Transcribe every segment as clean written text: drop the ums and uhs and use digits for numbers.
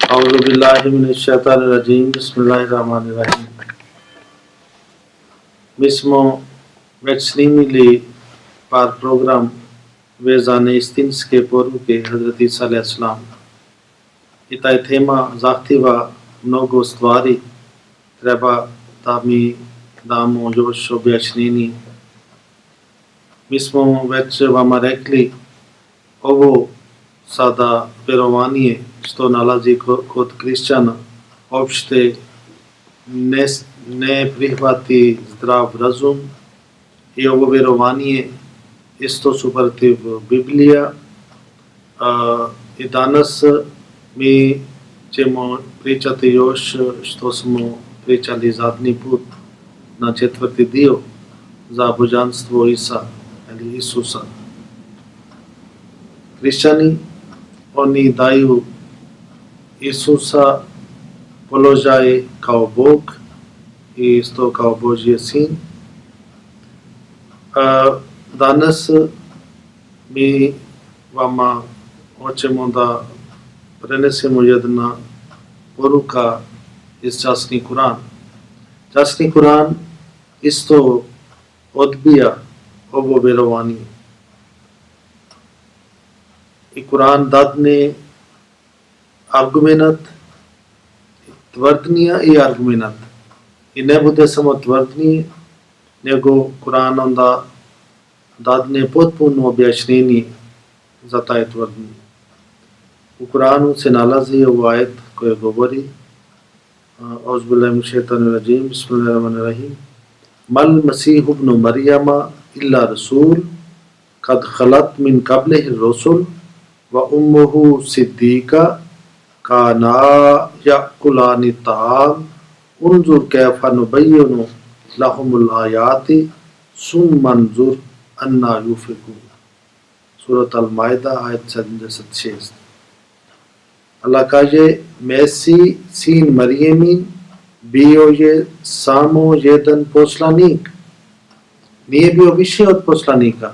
Auzubillahiminash-shaytanir-rajim. Bismillahirrahmanirrahim. Mismo vecnimili par program vezane istinske poruke Hazreti Isa alejhi salam. I taj tema zahtjeva mnogo stvari, treba da mi damo još objašnjenje. Mi smo već vama rekli, ovo sada vjerovanje što nalazi kod kršćana opšte ne prihvati zdrav razum i ovo vjerovanje isto su protiv Biblija. I danas mi ćemo pričati još što smo pričali zadnji put na četvrti dio za božanstvo Isa ili Isusa. Hrišćani, oni daju Isusa položaj kao Bog i isto kao Božji sin. Danas mi vama hoćemo da prenesemo jedna poruka iz časni Kuran. Časni Kuran isto odbija ovo vjerovanje. I Kuran dadne argumenat, tvrdnija i argumenat. I ne bude samo tvrdnije, nego Kuran onda dadne potpuno objašnjenje za taj tvrdnje. U Kuranu se nalazi ovaj ajet koji govori Auzubillahiminash-shaytanir-rajim. Bismillahirrahmanirrahim. Mal Masihu ibn Maryama illa rasul kad khalat min qablihi ar-rusul wa ummuhu siddiqa kana ya'kulani ta'am unzur kayfa nubayyinu lahumul ayati summa anzur anna yufakun. Surat Al-Maida ayet 76. Allah kaže, Mesih, sin Marijemin, bio je samo jedan poslanik. Nije bio više od poslanika.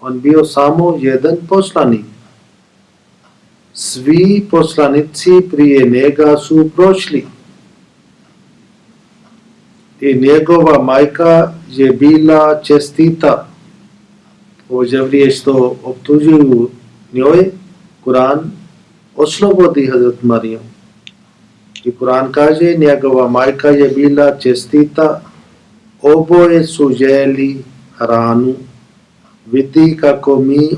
On bio samo jedan poslanik. Svi poslanici prije njega su prošli. I njegova majka je bila čestita. Ovo Jevrije što optužuju njoj, Kuran oslobodi Hazret Marijam. I Kuran kaže, njegova majka je bila čestita, oboje su jeli hranu, vidi kako mi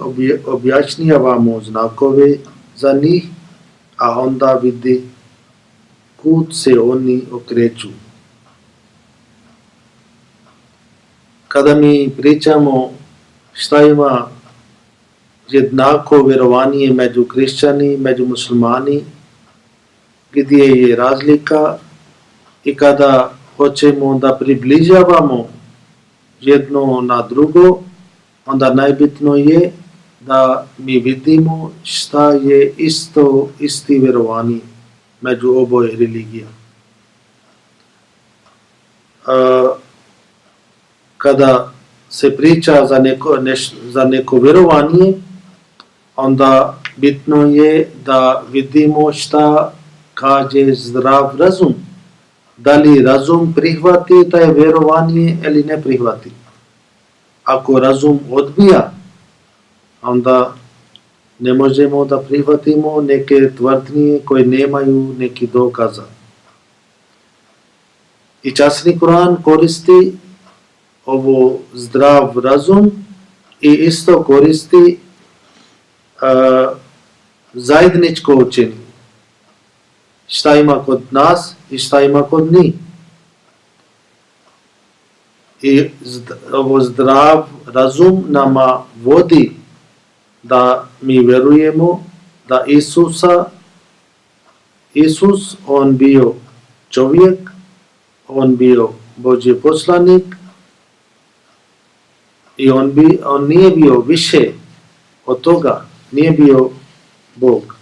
objašnjavamo znakove za njih, a onda vidi kud se oni okreću. Kada mi pričamo šta ima jednako vjerovanje među kršćani, među muslimani, gdje je razlika, i kada hoćemo da približavamo jedno na drugo, onda najbitno je da mi vidimo šta je isti vjerovanje među oboje religija. Kada se priča za neko vjerovanje, onda bitno je da vidimo šta kaže zdrav razum. Da li razum prihvati taj vjerovanje ili ne prihvati. Ako razum odbija, onda ne možemo da prihvatimo neke tvrdnje koje nemaju neki dokaza. I časni Kuran koristi ovo zdrav razum i isto koristi zajedničko učenje. Šta ima kod nas i šta ima kod njih. I ovo zdrav razum nama vodi da mi vjerujemo da Isus, on bio čovjek, on bio Božji poslanik i on nije bio više od toga, nije bio Bog.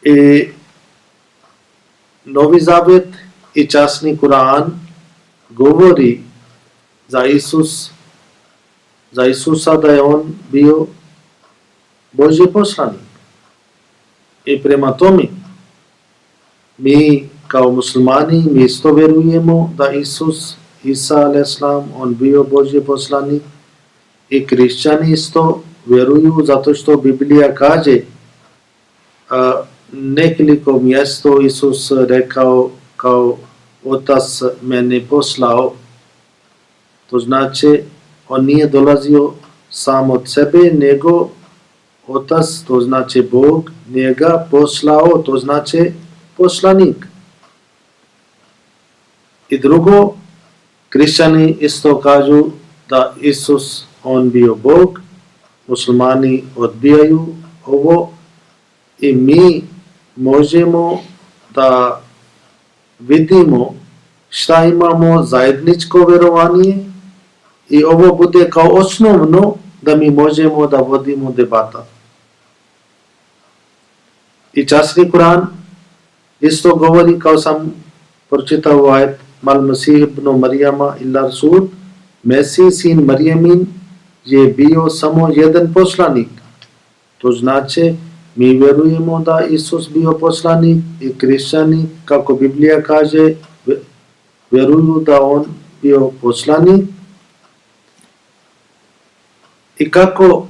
I Novi Zavet i časni Kuran govori za Isusa da je on bio Božji poslanik. I prema tome, mi kao muslimani, mi isto vjerujemo da Isa a.s. on bio Božji poslanik, i kršćani isto vjeruju zato što Biblija kaže nekoliko mjesto Isus rekao kao Otac mene poslao. To znači on nije dolazio sam od sebe, nego Otac, to znači Bog, njega poslao, to znači poslanik. I drugo, kršćani isto kažu da Isus on bio Bog, muslimani odbijaju ovo i mi možemo da vidimo šta imamo zajedničko vjerovanje i ovo bude kao osnovno da mi možemo da vodimo debata. I časni Kur'an isto govori, kao sam pročitao ajet, mal Masih ibn Marijama illa rasul, Mesih sin Marijamin je bio samo jedan poslanik. To znači mi vjerujemo da Isus bio poslanik i kršćani, kako Biblija kaže, vjeruju da on bio poslanik. I kako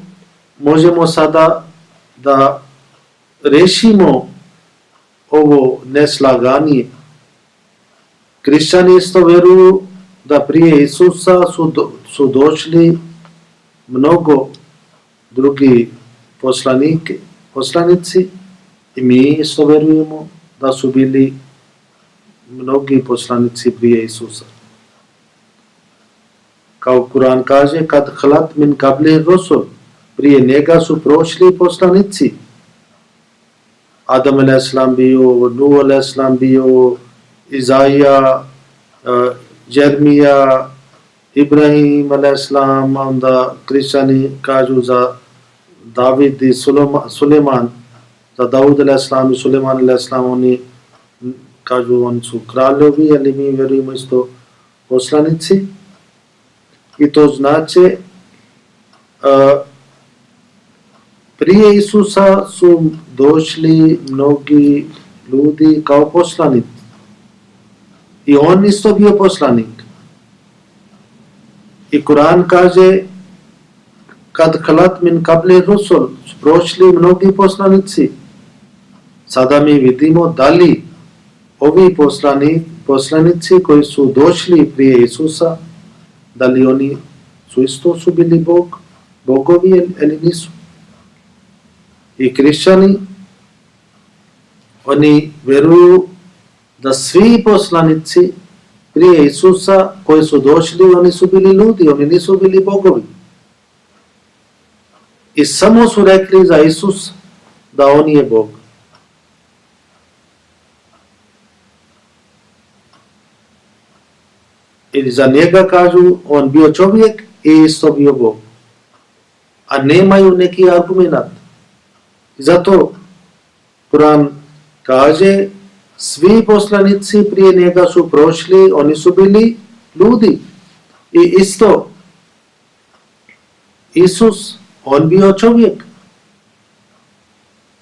možemo sada da rešimo ovo neslaganje? Kršćani isto vjeruju da prije Isusa su došli mnogo drugi poslanici i mi isto vjerujemo da su bili mnogi poslanici prije Isusa. Kao Kur'an kaže, kad halat min kabli rusul, prije njega su prošli poslanici. Adam a.s. bio, Nuh a.s. bio, Izaija, Jeremija, Ibrahim a.s. onda kršćani kažu za David i Suleman, za Daud a.s. i Suleman a.s. oni kažu oni su kraljevi, ali mi vjerujemo isto poslanici. I to znači prije Isusa su došli mnogi ljudi kao poslanici. I on isto bio poslanik. I Kur'an kaže, kad halat min kabli rusul, su prošli mnogi poslanici. Sada mi vidimo da li ovi poslanici koji su došli prije Isusa, da li oni su bili bogovi ili nisu. I kršćani, oni vjeruju da svi poslanici prije Isusa koji su došli, oni su bili ljudi, oni nisu bili bogovi. I samo su rekli za Isus da on je Bog. Ili za njega kažu on bio čovjek i isto bio Bog. A nemaju neki argument. I zato Kur'an kaže, svi poslanici prije njega su prošli, oni su bili ljudi. I isto Isus, on bio čovjek.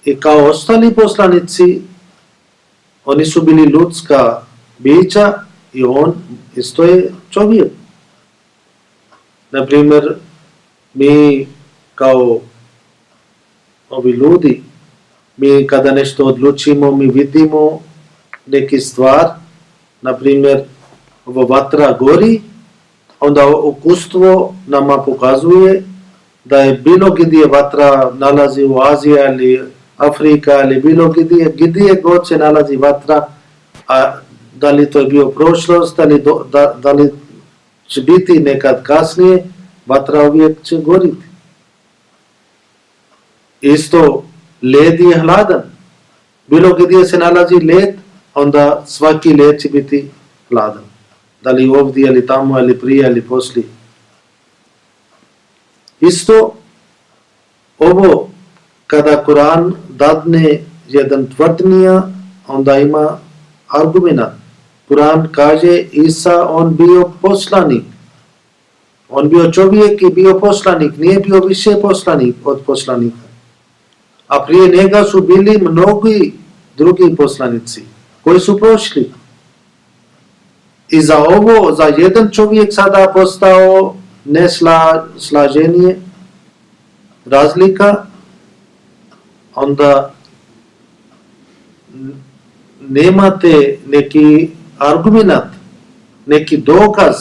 I kao ostali poslanici, oni su bili ljudska bića i on isto je čovjek. Naprimjer, mi kao ovi ljudi, mi kada nešto odlučimo, mi vidimo neki stvar, naprimjer, ovo vatra gori, onda ukustvo nama pokazuje da je bilo gdje vatra nalazi u Aziji ili Afrika ili bilo gdje god se nalazi vatra, a da li to je bio prošlost, da li će biti nekad kasnije, vatra uvijek će goriti. Isto, led je hladan. Bilo gdje se nalazi led, onda svaki led će biti hladan. Da li ovdje, ili tamo, ili prije, ili poslije. Isto, ovo, kada Kur'an dadne jedan tvrdnija, onda ima argument. Kur'an kaže, Isa, on bio poslanik. On bio čovjek i bio poslanik. Nije bio više poslanik od poslanika. a prije njega su bili mnogi drugi poslanici koji su prošli. I za ovo, za jedan čovjek sada postao neslaženje, razlika, onda nemate neki argument, neki dokaz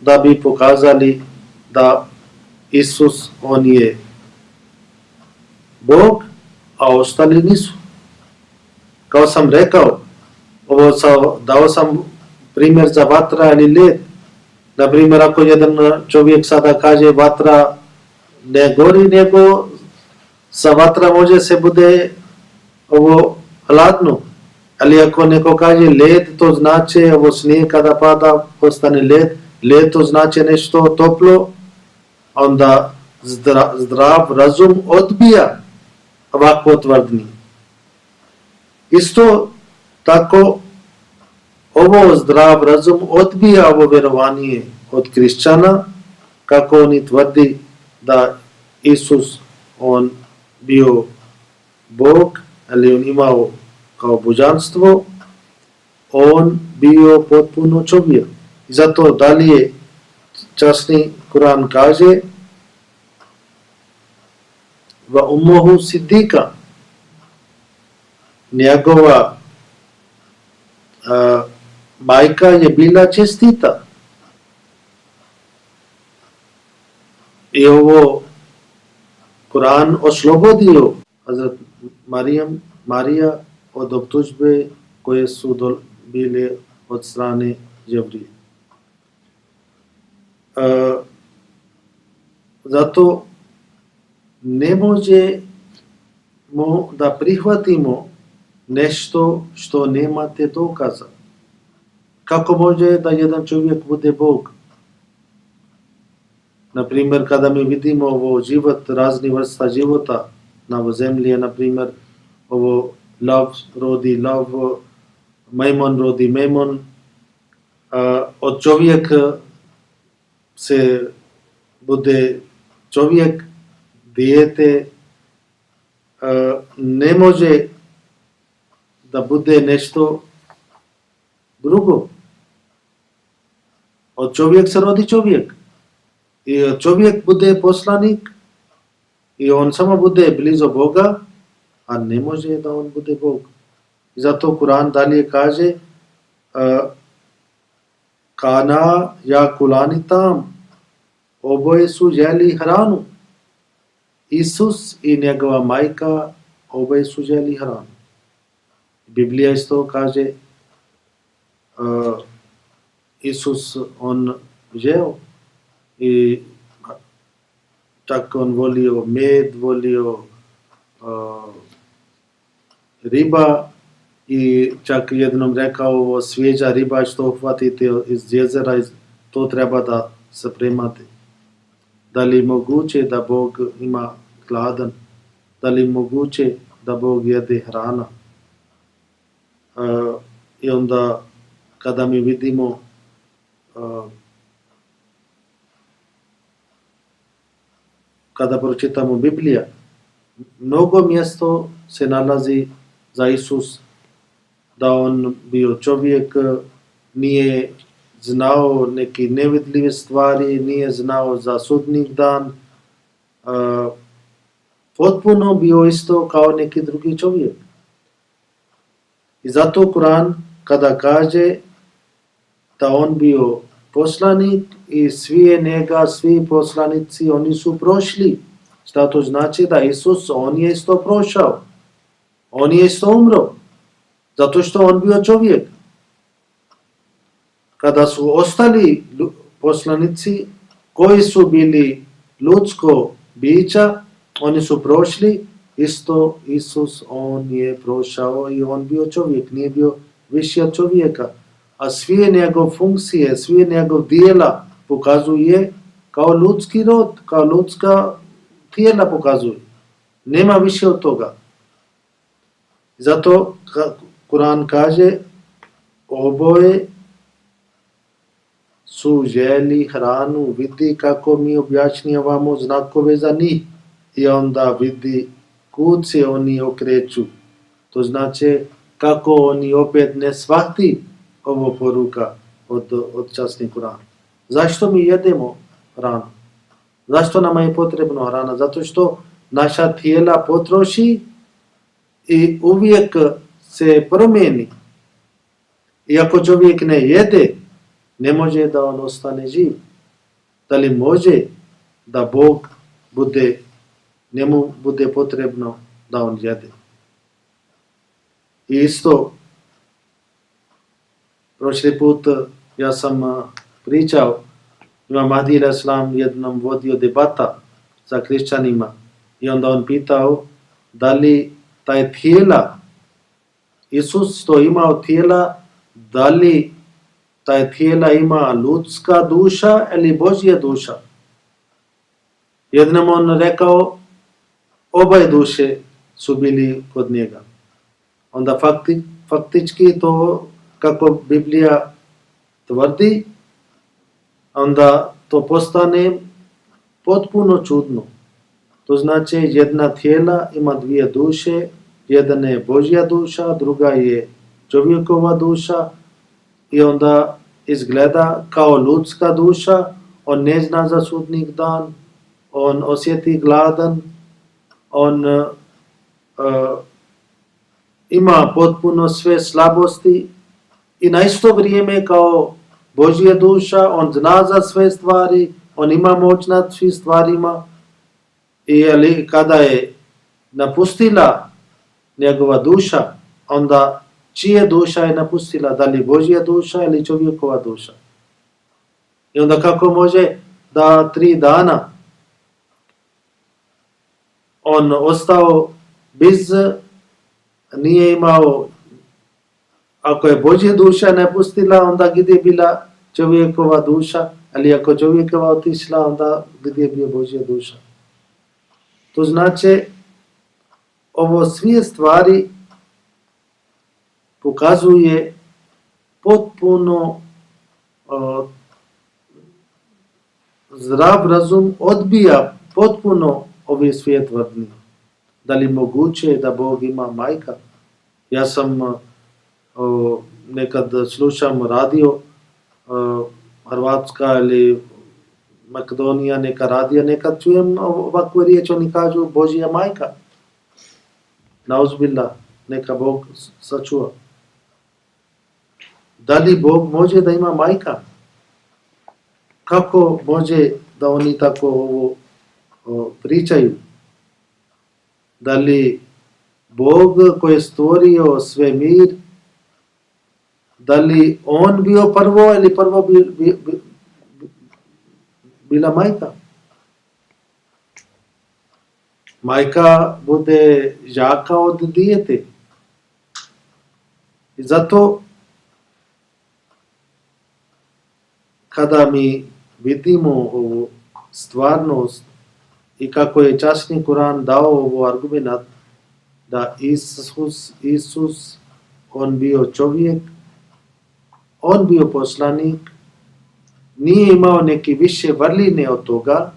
da bi pokazali da Isus, on je Bog, a ostali nisu. Kao sam rekao, dao sam primjer za vatra ili led. Na primjer, ako jedan čovjek sada kaže vatra ne gori, nego sa vatra može se bude hladno. Ali ako neko kaže led, to znači snijeg kada pada postane led. Led to znači nešto toplo, onda zdrav razum odbija ovakvo tvrdnje. Isto tako ovo zdrav razum odbija ovo vjerovanje od kršćana, kako oni tvrdi da Isus, on bio Bog, ali on imao kao božanstvo, on bio potpuno čovjek. I zato dalje časni Kur'an kaže va ummuhu siddiqa, njegova majka je bila čestita. I ovo Kur'an oslobodio Hazrat Marija od optužbe koje su bile od strane Džibrila. Zato ne možemo da prihvatimo nešto što nemate dokaza. Kako može da jedan čovjek bude Bog? Na primjer, kada mi vidimo ovo život, razni vrsta života na ovoj zemlji, na primjer, ovo lav rodi lav, majmun rodi majmun, od čovjeka se bude čovjek, dijete, ne može da bude nešto drugo. Od čovjek se rodi čovjek. I čovjek bude poslanik i on samo bude blizu Boga, a ne može da on bude Bog. I zato Kur'an dalje kaže kana yakulani tam, oboje su jeli hranu. Isus i njegova majka oboje su jeli hranu. Biblija isto kaže Isus on jeo i čak on volio med, volio riba i čak jednom rekao ovo svježa riba što uhvatite iz jezera, to treba da se primate. Da li je moguće da Bog ima gladan? Da li je moguće da Bog jede hrana? I onda kada mi vidimo kada pročitamo Biblija, mnogo mjesto se nalazi za Isus, da on bio čovjek, nije znao neke nevidljive stvari, nije znao za sudnji dan, potpuno bio isto kao neki drugi čovjek. I zato Kur'an kada kaže da on bio poslanik i svi poslanici, oni su prošli. Šta to znači? Da Isus, on je isto prošao. On je isto umro. Zato što on bio čovjek. Kada su ostali poslanici koji su bili ljudsko bića, oni su prošli, isto Isus, on je prošao i on bio čovjek, nije bio više od čovjeka. A sve njegove funkcije, sve njegove dijela pokazuje kao ljudski rod, kao ljudska tijela pokazuje. Nema više od toga. Zato Kur'an kaže oboje su jeli hranu, vidi kako mi objašnjavamo znakove za njih i onda vidi kud se oni okreću. To znači kako oni opet ne shvati ovo poruka od časnih Kurana. Zašto mi jedemo hranu? Zašto nama je potrebno hrana? Zato što naša tijela potroši i uvijek se promijeni. I ako čovjek ne jede, ne može da on ostane živ. Da li može da Bog njemu bude potrebno da on jede? I isto, prošli put ja sam pričao, Imam Mahdi al-Islam jednom vodio debata sa hrišćanima i onda on pitao da li taj tijela, Isus to imao tijela, da li taj tijela ima ljudska duša ili Božja duša. Jednom on rekao, oba duše su bili kod njega. Onda faktički to kako Biblija tvrdi, onda to postane potpuno čudno. To znači jedna tijela ima dvije duše, jedna je Božja duša, druga je čovjekova duša i onda izgleda kao ljudska duša, on ne zna za sudnji dan, on osjeti gladan, on ima potpuno sve slabosti i na isto vrijeme kao Božja duša, on zna za sve stvari, on ima moć nad svim stvarima i kada je napustila njegova duša, onda čija duša je napustila, da li Božja duša ili čovjekova duša. I onda kako može da 3 dana on ostao bez, nije imao, ako je Božja duša napustila, onda gdje je bila čovjekova duša, ali ako čovjekova otišla, onda gdje je bila Božja duša. To znači, ovo sve stvari pokazuje potpuno zdrav razum, odbija potpuno ove sve tvrdnje. Da li moguće da Bog ima majka? Ja sam nekad slušam radio, Hrvatska ili Makedonija, neka radija, nekad čujem ovakvu riječ, oni kažu Božja majka. Nauzbillah, neka Bog sačuva. Da li Bog može da ima majka? Kako može da oni tako ovo pričaju? Da li Bog koji je stvorio svemir, da li on bio prvo ili prvo bila majka? Majka bude žaka od dijete. I zato kada mi vidimo ovu stvarnost i kako je časni Kuran dao ovo argument da Isus, on bio čovjek, on bio poslanik, nije imao neke više vrline od toga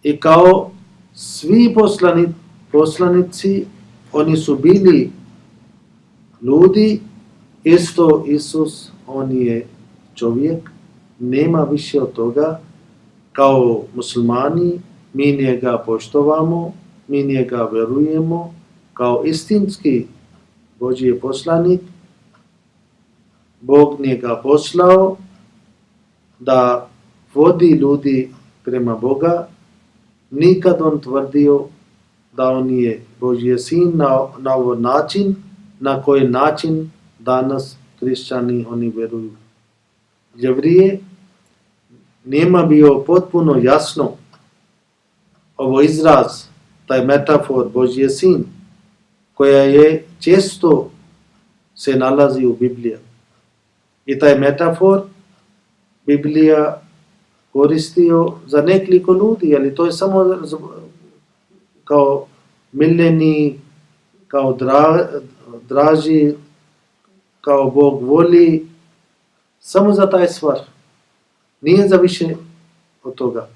i kao svi poslanici, oni su bili ljudi, isto Isus, on je čovjek, nema više od toga. Kao muslimani, mi njega poštovamo, mi njega vjerujemo, kao istinski Božji poslanik, Bog njega poslao da vodi ljudi prema Boga, nikad on tvrdio da on je Božji sin na ovaj način, na koji način danas hrišćani oni vjeruju. Jevrije, nema bio potpuno jasno ovo izraz, taj metafor Božji sin, koja je često se nalazi u Bibliji. I taj metafor Biblija koristio za nekoliko ljudi, ali to je samo kao miljeni, kao draži, kao Bog voli, samo za taj stvar. Nije za više od toga.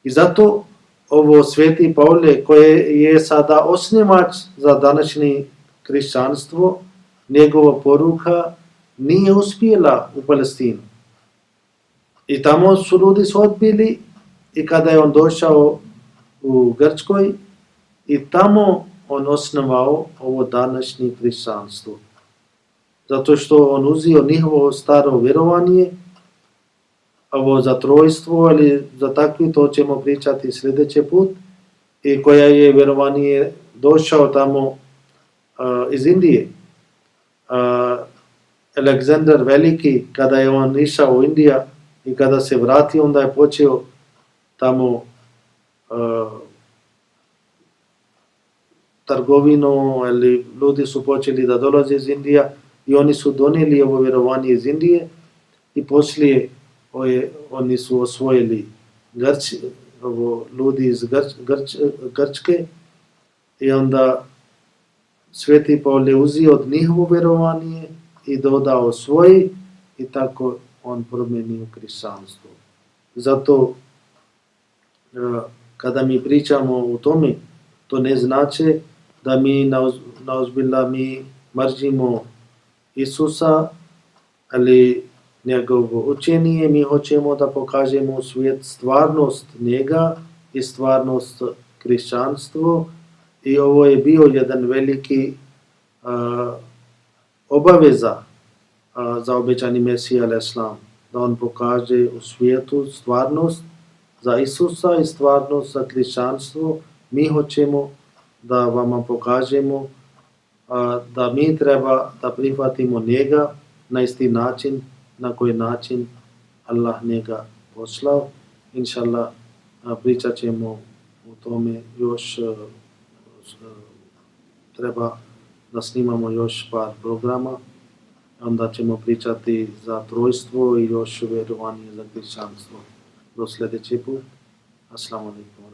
I zato ovo Sveti Pavle, koje je sada osnivač za današnje hrišćanstvo, njegova poruka nije uspjela u Palestinu. I tamo su ljudi se odbili, i kada je on došao u Grčkoj, i tamo on osnovao ovo današnje hrišćanstvo. Zato što on uzio njihovo staro vjerovanje, ovo za trojstvo, ali za takvi, to ćemo pričati sljedeći put, i koja je vjerovanje došao tamo iz Indije. Aleksandar Veliki, kada je on išao u Indiju i kada se vratio, onda je počeo tamo trgovinu, ali ljudi su počeli da dolaze iz Indije i oni su donijeli ovo vjerovanje iz Indije, i poslije oni su osvojili ljudi iz Grčke, i onda Sveti Pavle uzio od njihovo vjerovanje i dodao svoje, i tako on promijenio hrišćanstvo. Zato kada mi pričamo o tome, to ne znači da mi naozbiljno mi mrzimo Isusa, ali njegovo učenje, mi hoćemo da pokažemo u svijet stvarnost njega i stvarnost hrišćanstva, i ovo je bio jedan veliki obaveza za obećani Mesija a.s., da on pokaže u svijetu stvarnost za Isusa i stvarnost za hrišćanstvo. Mi hoćemo da vama pokažemo da mi treba da prihvatimo njega na isti način na koji način Allah njega poslao. Inšallah, pričat ćemo o tome još, treba da snimamo još par programa, onda ćemo pričati za trojstvo i još vjerovanje za hrišćanstvo. Do sljedeći put. Assalamu alaikum.